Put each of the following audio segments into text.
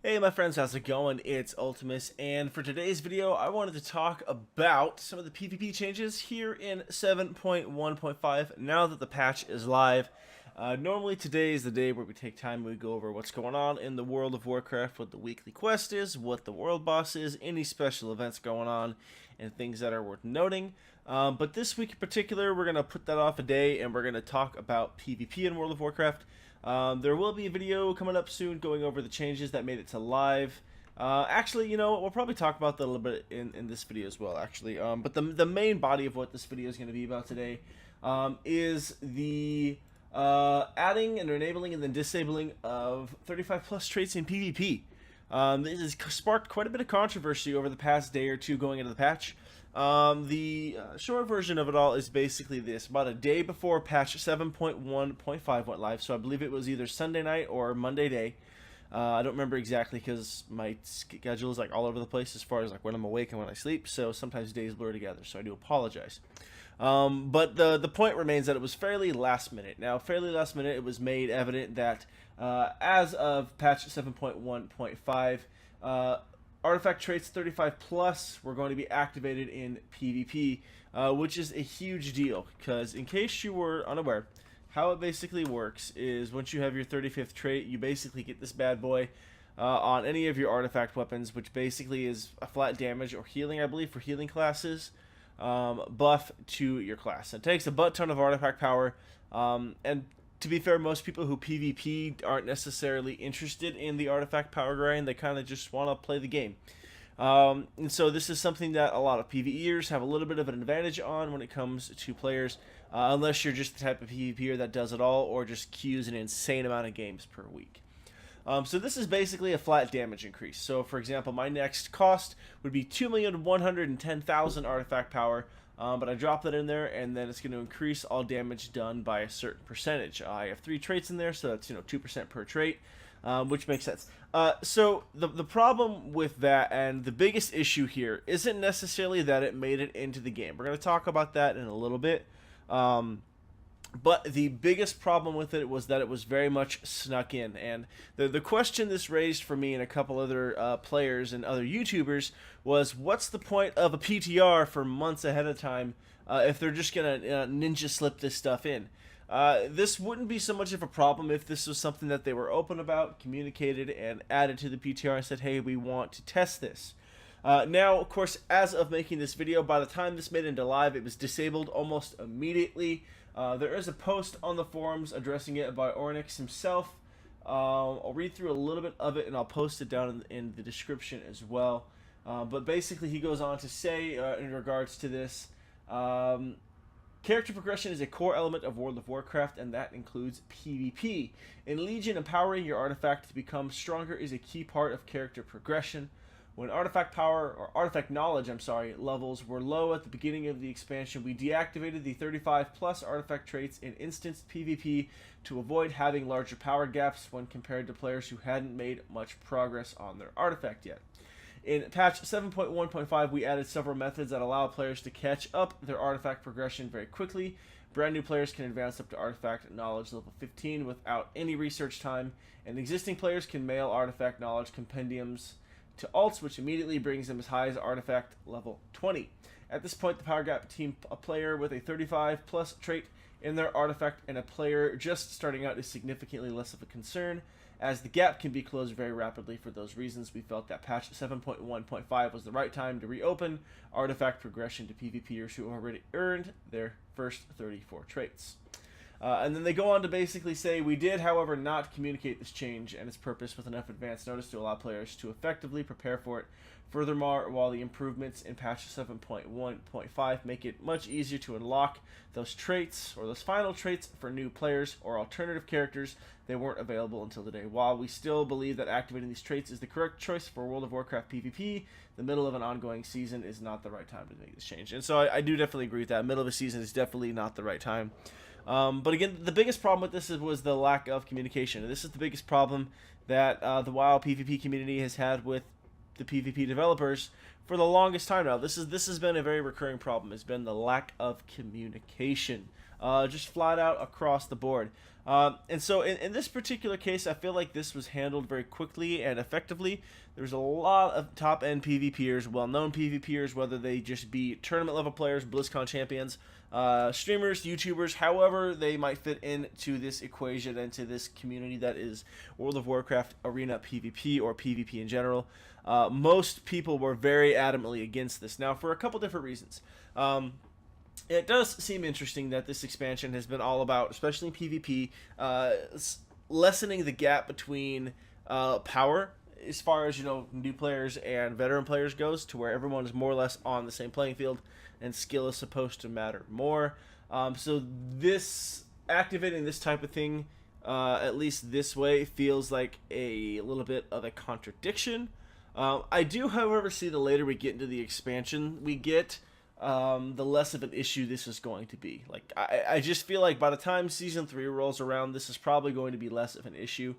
Hey my friends, how's it going? It's Ultimus, and for today's video I wanted to talk about some of the PvP changes here in 7.1.5 now that the patch is live. Normally today is the day where we take time and we go over what's going on in the World of Warcraft, what the weekly quest is, what the world boss is, any special events going on, and things that are worth noting. But this week in particular, we're going to put that off a day and we're going to talk about PvP in World of Warcraft. There will be a video coming up soon going over the changes that made it to live. Actually, you know, we'll probably talk about that a little bit in this video as well, actually. But the main body of what this video is going to be about today is the adding and enabling and then disabling of 35 plus traits in PvP. This has sparked quite a bit of controversy over the past day or two going into the patch. The short version of it all is basically this. About a day before patch 7.1.5 went live, so I believe it was either Sunday night or Monday day. I don't remember exactly because my schedule is like all over the place as far as like when I'm awake and when I sleep, so sometimes days blur together, so I do apologize. But the point remains that it was fairly last minute. Now, fairly last minute, it was made evident that as of patch 7.1.5, artifact traits 35 plus were going to be activated in PvP, which is a huge deal because in case you were unaware, how it basically works is once you have your 35th trait, you basically get this bad boy on any of your artifact weapons, which basically is a flat damage or healing, I believe, for healing classes, buff to your class. It takes a butt ton of artifact power, and to be fair, most people who PvP aren't necessarily interested in the artifact power grind. They kind of just want to play the game. And so this is something that a lot of PvEers have a little bit of an advantage on when it comes to players, unless you're just the type of PvPer that does it all or just queues an insane amount of games per week. So this is basically a flat damage increase. So for example, my next cost would be 2,110,000 artifact power, but I drop that in there and then it's going to increase all damage done by a certain percentage. I have 3 traits in there, so that's 2% per trait, which makes sense. So the problem with that and the biggest issue here isn't necessarily that it made it into the game. We're going to talk about that in a little bit. But the biggest problem with it was that it was very much snuck in. And the question this raised for me and a couple other players and other YouTubers was, what's the point of a PTR for months ahead of time if they're just going to ninja slip this stuff in? This wouldn't be so much of a problem if this was something that they were open about, communicated, and added to the PTR and said, hey, we want to test this. Now, of course, as of making this video, by the time this made it into live, it was disabled almost immediately. There is a post on the forums addressing it by Ornyx himself. I'll read through a little bit of it and I'll post it down in the description as well. But basically he goes on to say in regards to this, character progression is a core element of World of Warcraft, and that includes PvP. In Legion, empowering your artifact to become stronger is a key part of character progression. When artifact power, or artifact knowledge, levels were low at the beginning of the expansion, we deactivated the 35 plus artifact traits in instanced PvP to avoid having larger power gaps when compared to players who hadn't made much progress on their artifact yet. In patch 7.1.5, we added several methods that allow players to catch up their artifact progression very quickly. Brand new players can advance up to artifact knowledge level 15 without any research time, and existing players can mail artifact knowledge compendiums to alts, which immediately brings them as high as artifact level 20. At this point, the power gap between a player with a 35 plus trait in their artifact and a player just starting out is significantly less of a concern, as the gap can be closed very rapidly. For those reasons, we felt that patch 7.1.5 was the right time to reopen artifact progression to PvPers who already earned their first 34 traits. And then they go on to basically say, we did, however, not communicate this change and its purpose with enough advance notice to allow players to effectively prepare for it. Furthermore, while the improvements in patch 7.1.5 make it much easier to unlock those traits, or those final traits for new players or alternative characters, they weren't available until today. While we still believe that activating these traits is the correct choice for World of Warcraft PvP, the middle of an ongoing season is not the right time to make this change. And so I do definitely agree with that. Middle of a season is definitely not the right time. But again, the biggest problem with this was the lack of communication. And this is the biggest problem that the WoW PvP community has had with the PvP developers for the longest time now. This has been a very recurring problem. It's been the lack of communication. just flat out across the board. And so in this particular case, I feel like this was handled very quickly and effectively. There's a lot of top-end PvPers, well-known PvPers, whether they just be tournament-level players, BlizzCon champions, streamers, YouTubers, however they might fit into this equation and to this community that is World of Warcraft Arena PvP or PvP in general. Most people were very adamantly against this. Now, for a couple different reasons. It does seem interesting that this expansion has been all about, especially in PvP, lessening the gap between power as far as, new players and veteran players goes, to where everyone is more or less on the same playing field and skill is supposed to matter more. So this activating this type of thing, at least this way, feels like a little bit of a contradiction. I do, however, see the later we get into the expansion we get, the less of an issue this is going to be. Like, I just feel like by the time Season 3 rolls around, this is probably going to be less of an issue.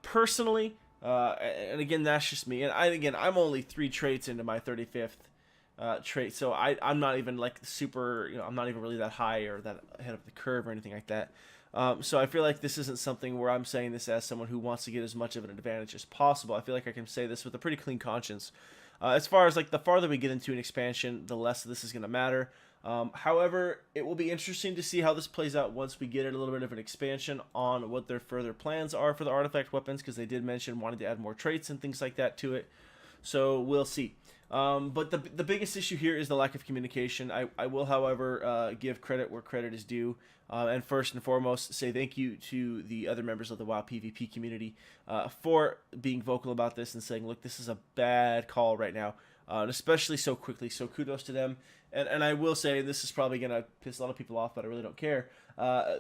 Personally, and again, that's just me. And I'm only 3 traits into my 35th trait, so I'm not even like super, I'm not even really that high or that ahead of the curve or anything like that. So I feel like this isn't something where I'm saying this as someone who wants to get as much of an advantage as possible. I feel like I can say this with a pretty clean conscience. As far as like the farther we get into an expansion, the less this is going to matter. However, it will be interesting to see how this plays out once we get a little bit of an expansion on what their further plans are for the artifact weapons, because they did mention wanting to add more traits and things like that to it. So we'll see. But the biggest issue here is the lack of communication. I will, however, give credit where credit is due. And first and foremost, say thank you to the other members of the WoW PvP community for being vocal about this and saying, look, this is a bad call right now, and especially so quickly. So kudos to them. And I will say, this is probably going to piss a lot of people off, but I really don't care.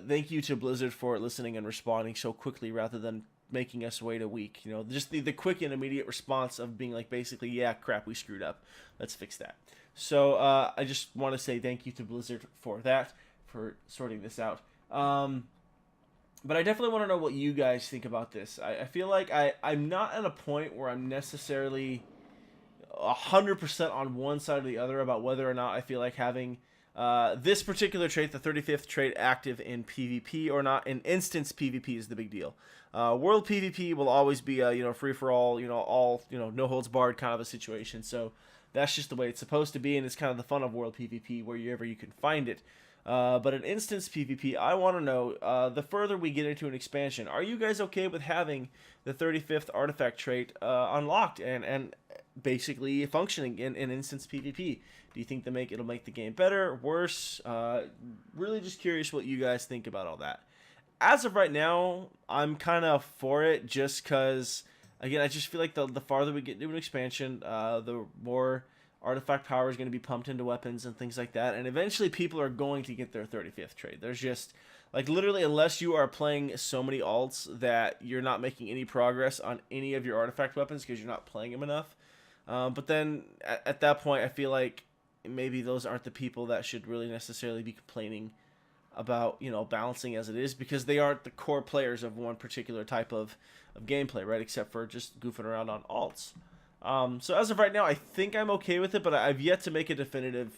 Thank you to Blizzard for listening and responding so quickly rather than making us wait a week. Just the quick and immediate response of being like, basically, yeah, crap, we screwed up. Let's fix that. So I just want to say thank you to Blizzard for that, for sorting this out. But I definitely want to know what you guys think about this. I feel like I'm not at a point where I'm necessarily 100% on one side or the other about whether or not I feel like having this particular trait, the 35th trait, active in PvP or not. In instance PvP is the big deal. World PvP will always be a free for all, all no holds barred kind of a situation. So that's just the way it's supposed to be, and it's kind of the fun of World PvP wherever you can find it. But in instance PvP, I want to know, the further we get into an expansion, are you guys okay with having the 35th artifact trait unlocked and basically functioning in instance PvP? Do you think it'll make the game better, worse? Really just curious what you guys think about all that. As of right now, I'm kind of for it, just because, again, I just feel like the farther we get into an expansion, the more artifact power is going to be pumped into weapons and things like that, and eventually people are going to get their 35th trait. There's just, like, literally, unless you are playing so many alts that you're not making any progress on any of your artifact weapons because you're not playing them enough. But then at that point, I feel like maybe those aren't the people that should really necessarily be complaining about, balancing as it is, because they aren't the core players of one particular type of gameplay, right? Except for just goofing around on alts. So as of right now, I think I'm okay with it, but I've yet to make a definitive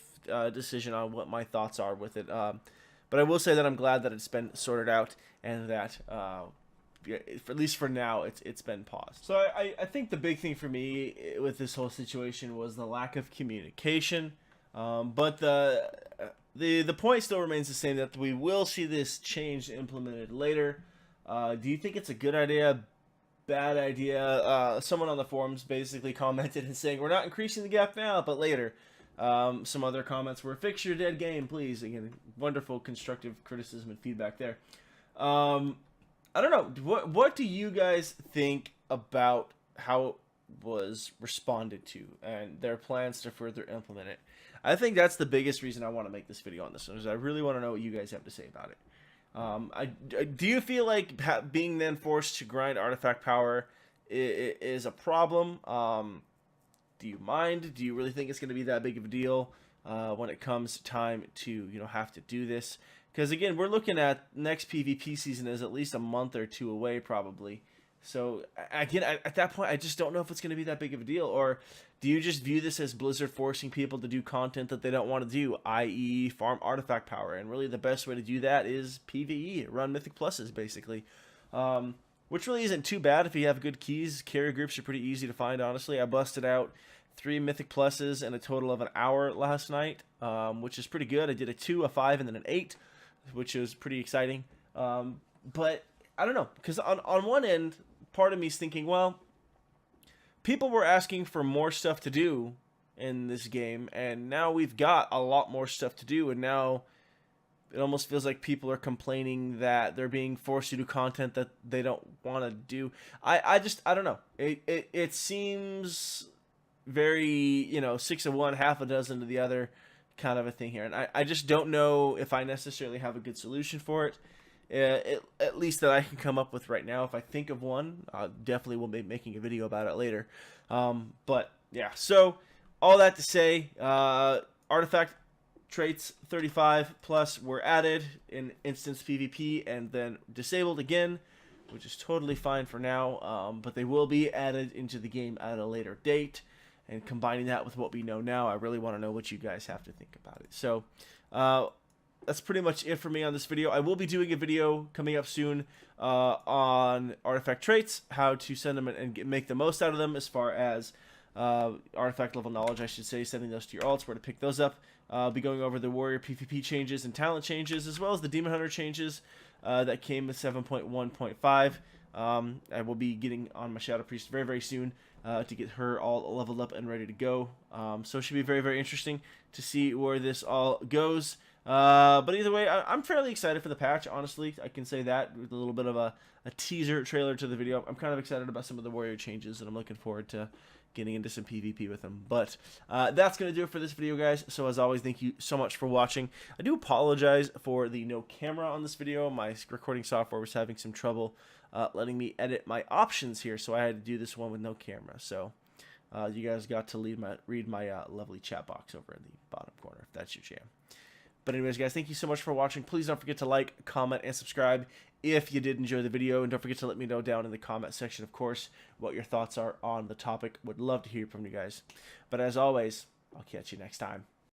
decision on what my thoughts are with it. But I will say that I'm glad that it's been sorted out, and that at least for now, it's been paused. So I think the big thing for me with this whole situation was the lack of communication. But the point still remains the same, that we will see this change implemented later. Do you think it's a good idea? Bad idea? Someone on the forums basically commented and saying, we're not increasing the gap now, but later. Some other comments were, fix your dead game, please. Again, wonderful constructive criticism and feedback there. I don't know. What do you guys think about how it was responded to and their plans to further implement it? I think that's the biggest reason I want to make this video on this one, is I really want to know what you guys have to say about it. Do you feel like being then forced to grind artifact power is a problem? Do you mind? Do you really think it's going to be that big of a deal when it comes time to have to do this? Because again, we're looking at next PvP season is at least a month or two away probably. So again, at that point, I just don't know if it's going to be that big of a deal. Or do you just view this as Blizzard forcing people to do content that they don't want to do, i.e. farm artifact power? And really the best way to do that is PvE, run Mythic Pluses, basically. Which really isn't too bad if you have good keys. Carrier groups are pretty easy to find, honestly. I busted out 3 Mythic Pluses in a total of an hour last night, which is pretty good. I did a 2, a 5, and then an 8, which was pretty exciting. But I don't know, because on one end, part of me is thinking, well, people were asking for more stuff to do in this game, and now we've got a lot more stuff to do, and now it almost feels like people are complaining that they're being forced to do content that they don't want to do. I don't know. It seems very, 6 of one, half a dozen to the other kind of a thing here. And I just don't know if I necessarily have a good solution for it. At least that I can come up with right now. If I think of one, I definitely will be making a video about it later. But yeah, so all that to say, artifact traits 35 plus were added in instance PvP and then disabled again, which is totally fine for now, but they will be added into the game at a later date. And combining that with what we know now, I really want to know what you guys have to think about it. So that's pretty much it for me on this video. I will be doing a video coming up soon on artifact traits, how to send them and make the most out of them as far as artifact level knowledge, I should say, sending those to your alts, where to pick those up. I'll be going over the warrior PvP changes and talent changes, as well as the demon hunter changes that came with 7.1.5. I will be getting on my shadow priest very, very soon to get her all leveled up and ready to go. So it should be very, very interesting to see where this all goes. But either way, I'm fairly excited for the patch, honestly. I can say that with a little bit of a teaser trailer to the video. I'm kind of excited about some of the warrior changes, and I'm looking forward to getting into some PvP with them. But that's going to do it for this video, guys. So as always, thank you so much for watching. I do apologize for the no camera on this video. My recording software was having some trouble letting me edit my options here, so I had to do this one with no camera. So you guys got to read my lovely chat box over in the bottom corner, if that's your jam. But anyways, guys, thank you so much for watching. Please don't forget to like, comment, and subscribe if you did enjoy the video. And don't forget to let me know down in the comment section, of course, what your thoughts are on the topic. Would love to hear from you guys. But as always, I'll catch you next time.